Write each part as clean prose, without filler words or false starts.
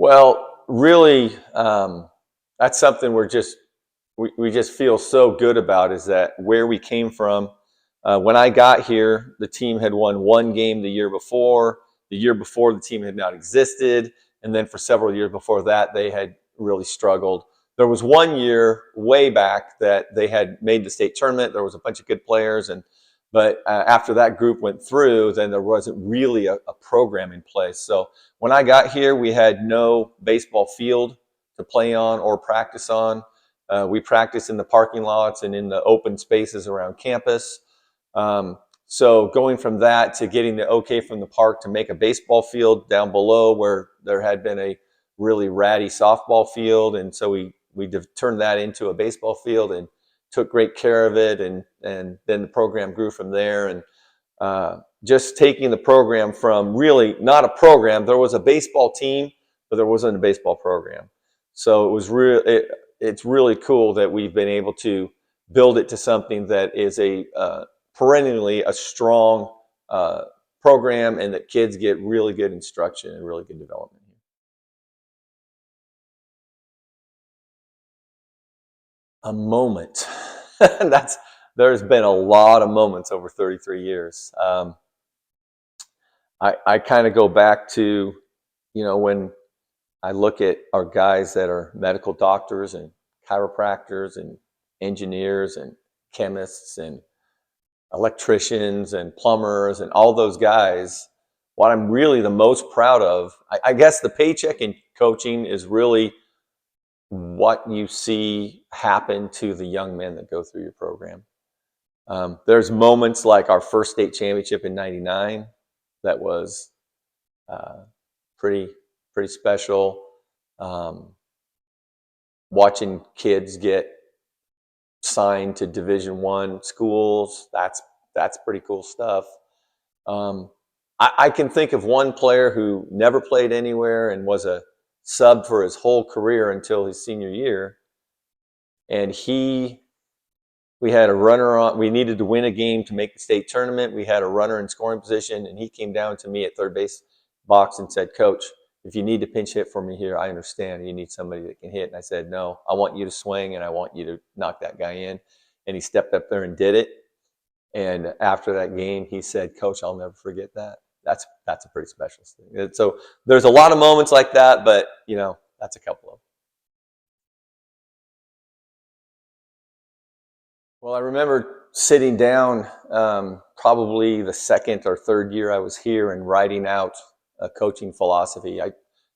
Well, really, that's something we just feel so good about, is that where we came from. When I got here, the team had won one game the year before. The year before, the team had not existed. And then for several years before that, they had really struggled. There was one year way back that they had made the state tournament. There was a bunch of good players, but after that group went through, then there wasn't really a program in place. So when I got here, we had no baseball field to play on or practice on. We practiced in the parking lots and in the open spaces around campus. So going from that to getting the okay from the park to make a baseball field down below where there had been a really ratty softball field, and so we turned that into a baseball field and took great care of it, and then the program grew from there. And just taking the program from really not a program, there was a baseball team, but there wasn't a baseball program. So it was it's really cool that we've been able to build it to something that is perennially a strong program, and that kids get really good instruction and really good development. A moment. There's been a lot of moments over 33 years. I kind of go back to, when I look at our guys that are medical doctors and chiropractors and engineers and chemists and electricians and plumbers and all those guys. What I'm really the most proud of, I guess the paycheck in coaching is really what you see happen to the young men that go through your program. There's moments like our first state championship in '99 that was pretty special. Watching kids get signed to Division I schools, that's pretty cool stuff. I can think of one player who never played anywhere and was a sub for his whole career until his senior year. And we had a runner on, we needed to win a game to make the state tournament. We had a runner in scoring position, and he came down to me at third base box and said, "Coach, if you need to pinch hit for me here, I understand. You need somebody that can hit." And I said, "No, I want you to swing, and I want you to knock that guy in." And he stepped up there and did it. And after that game, he said, "Coach, I'll never forget that." That's a pretty special thing. So there's a lot of moments like that, but that's a couple of them. Well, I remember sitting down probably the second or third year I was here and writing out a coaching philosophy. I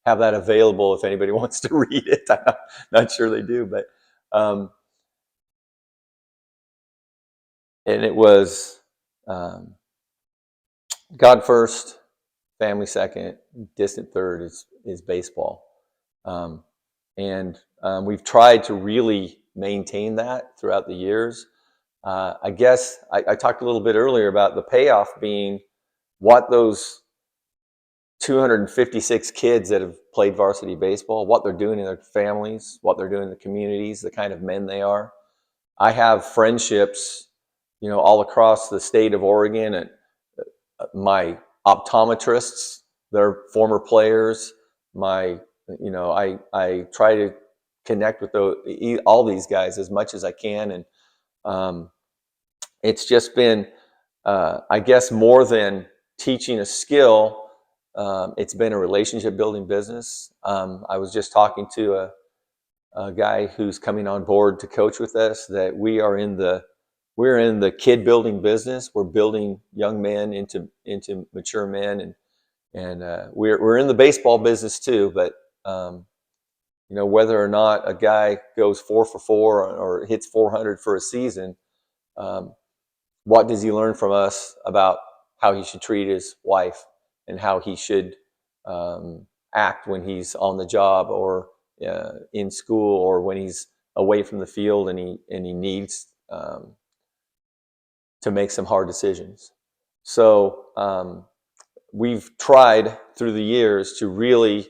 have that available if anybody wants to read it. I'm not sure they do, but and it was God first, family second, distant third is baseball. And we've tried to really maintain that throughout the years. I guess I talked a little bit earlier about the payoff being what those 256 kids that have played varsity baseball, what they're doing in their families, what they're doing in the communities, the kind of men they are. I have friendships, all across the state of Oregon, and my optometrists, they're former players. I try to connect with all these guys as much as I can, and it's just been, I guess, more than teaching a skill. It's been a relationship building business. I was just talking to a guy who's coming on board to coach with us, that we're in the kid building business. We're building young men into mature men, and we're in the baseball business too. But whether or not a guy goes 4 for 4 or hits 400 for a season, what does he learn from us about how he should treat his wife and how he should act when he's on the job or in school, or when he's away from the field and he needs to make some hard decisions. So we've tried through the years to really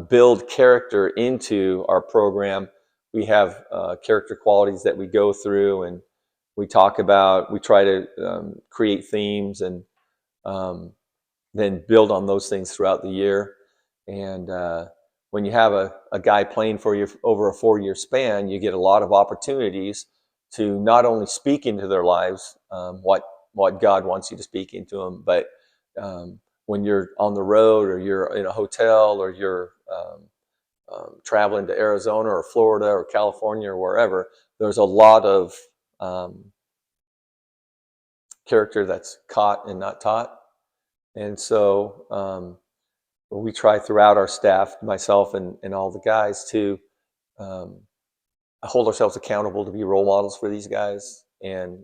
build character into our program. We have character qualities that we go through, and we talk about, we try to create themes, and then build on those things throughout the year. And when you have a guy playing for you over a 4-year span, you get a lot of opportunities to not only speak into their lives, what God wants you to speak into them, but when you're on the road or you're in a hotel or you're traveling to Arizona or Florida or California or wherever, there's a lot of character that's caught and not taught. And so we try throughout our staff, myself and all the guys, to hold ourselves accountable to be role models for these guys and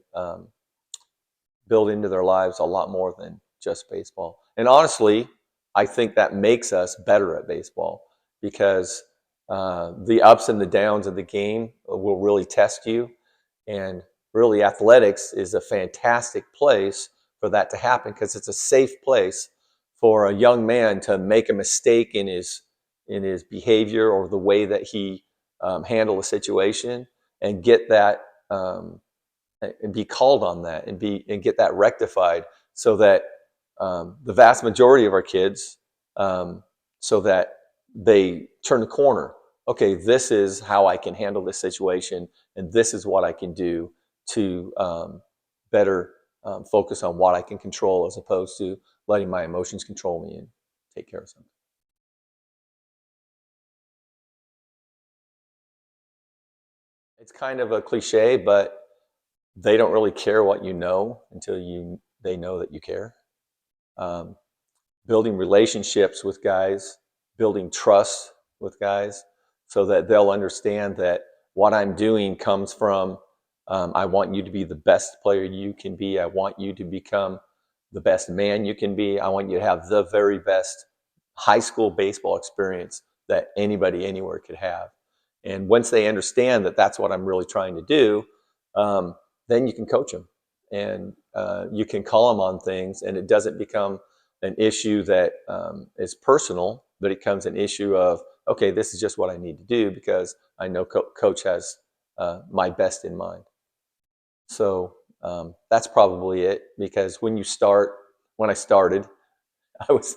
build into their lives a lot more than just baseball. And honestly, I think that makes us better at baseball, because the ups and the downs of the game will really test you. And really, athletics is a fantastic place for that to happen, because it's a safe place for a young man to make a mistake in his behavior or the way that he handle a situation, and get that and be called on that, and get that rectified, so that the vast majority of our kids, so that they turn the corner. Okay, this is how I can handle this situation, and this is what I can do to better focus on what I can control, as opposed to letting my emotions control me and take care of something. It's kind of a cliche, but they don't really care what you know until they know that you care. Um, Building relationships with guys, building trust with guys, so that they'll understand that what I'm doing comes from, I want you to be the best player you can be. I want you to become the best man you can be. I want you to have the very best high school baseball experience that anybody anywhere could have. And once they understand that that's what I'm really trying to do, then you can coach them, and you can call them on things, and it doesn't become an issue that is personal, but it becomes an issue of, okay, this is just what I need to do, because I know coach has my best in mind. So that's probably it, because when I started, I was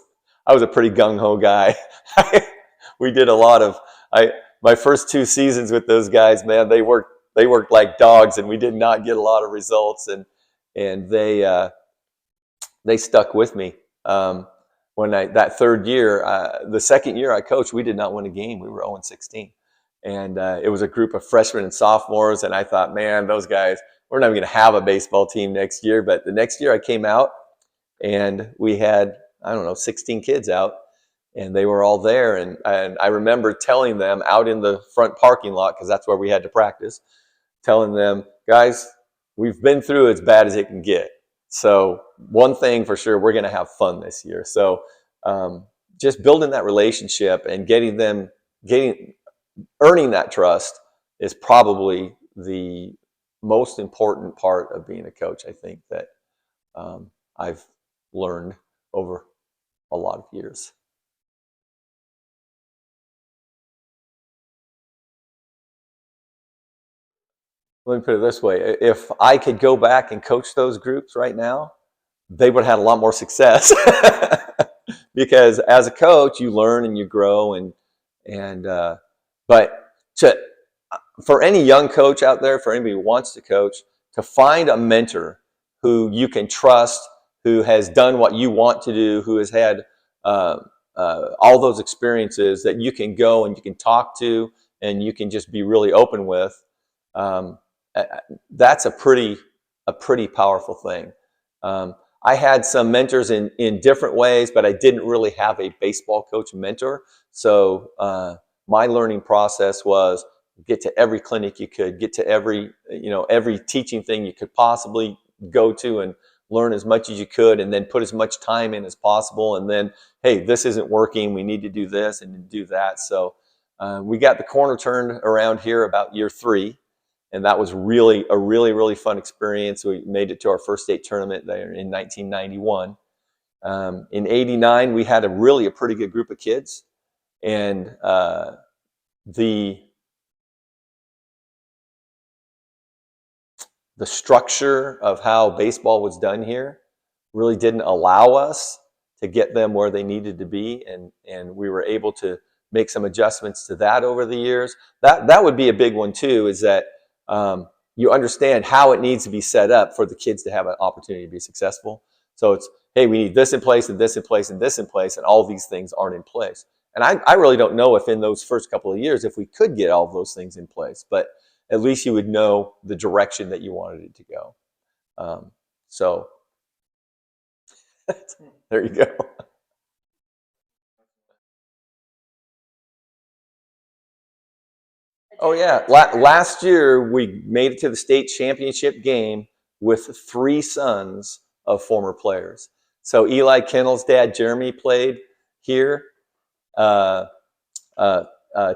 a pretty gung ho guy. We did a lot of my first 2 seasons with those guys, man. They worked like dogs, and we did not get a lot of results, and they stuck with me. When that third year, the second year I coached, we did not win a game. We were 0-16, and it was a group of freshmen and sophomores. And I thought, man, those guys, we're not even going to have a baseball team next year. But the next year I came out, and we had, I don't know, 16 kids out, and they were all there. And I remember telling them out in the front parking lot, because that's where we had to practice, telling them, guys, we've been through as bad as it can get. So one thing for sure, we're going to have fun this year. So just building that relationship and earning that trust is probably the most important part of being a coach, I think, that I've learned over a lot of years. Let me put it this way. If I could go back and coach those groups right now, they would have had a lot more success. Because as a coach, you learn and you grow, but for any young coach out there, for anybody who wants to coach, to find a mentor who you can trust, who has done what you want to do, who has had all those experiences that you can go and you can talk to, and you can just be really open with. That's a pretty powerful thing. I had some mentors in different ways, but I didn't really have a baseball coach mentor. So my learning process was get to every clinic you could, get to every teaching thing you could possibly go to, and learn as much as you could, and then put as much time in as possible. And then, hey, this isn't working. We need to do this and do that. So we got the corner turned around here about year 3. And that was really fun experience. We made it to our first state tournament there in 1991. In '89, we had a pretty good group of kids, and the structure of how baseball was done here really didn't allow us to get them where they needed to be, and we were able to make some adjustments to that over the years. That would be a big one too, is that you understand how it needs to be set up for the kids to have an opportunity to be successful. So it's, hey, we need this in place and this in place and this in place, and all these things aren't in place. And I really don't know if in those first couple of years, if we could get all of those things in place, but at least you would know the direction that you wanted it to go. So there you go. Oh yeah, last year we made it to the state championship game with 3 sons of former players. So Eli Kendall's dad, Jeremy, played here. Uh,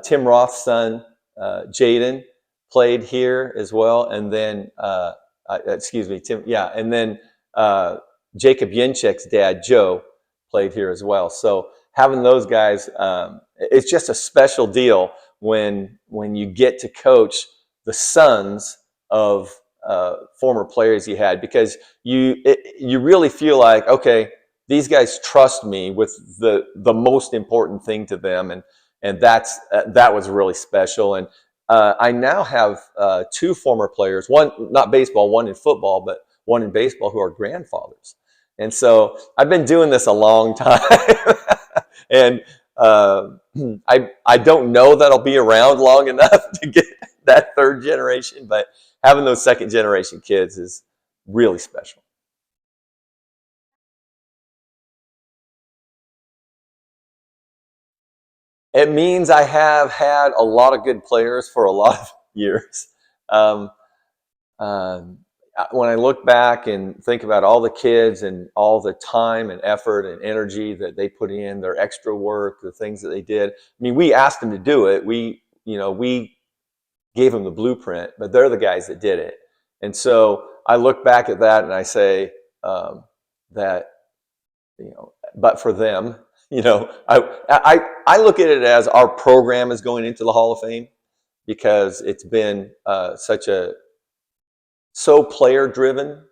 Tim Roth's son, Jaden, played here as well, and then excuse me, Tim. Yeah, and then Jacob Yenchek's dad, Joe, played here as well. So having those guys, it's just a special deal when you get to coach the sons of former players you had, because you really feel like, okay, these guys trust me with the most important thing to them, and that was really special. And I now have 2 former players, one not baseball, one in football, but one in baseball, who are grandfathers. And so I've been doing this a long time, and I don't know that I'll be around long enough to get that 3rd generation, but having those 2nd generation kids is really special. It means I have had a lot of good players for a lot of years. Um, when I look back and think about all the kids and all the time and effort and energy that they put in, their extra work, the things that they did. I mean, we asked them to do it. We gave them the blueprint, but they're the guys that did it. And so I look back at that and I say that, but for them, I look at it as our program is going into the Hall of Fame, because it's been so player driven,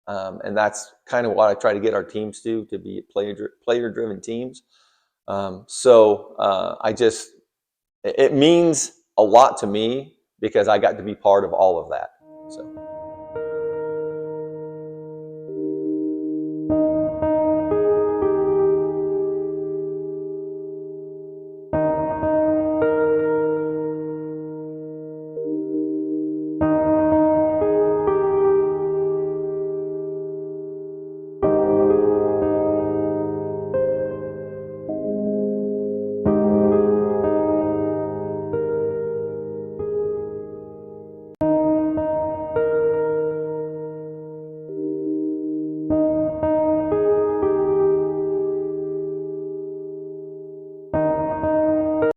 and that's kind of what I try to get our teams to be player driven teams. It means a lot to me because I got to be part of all of that. So.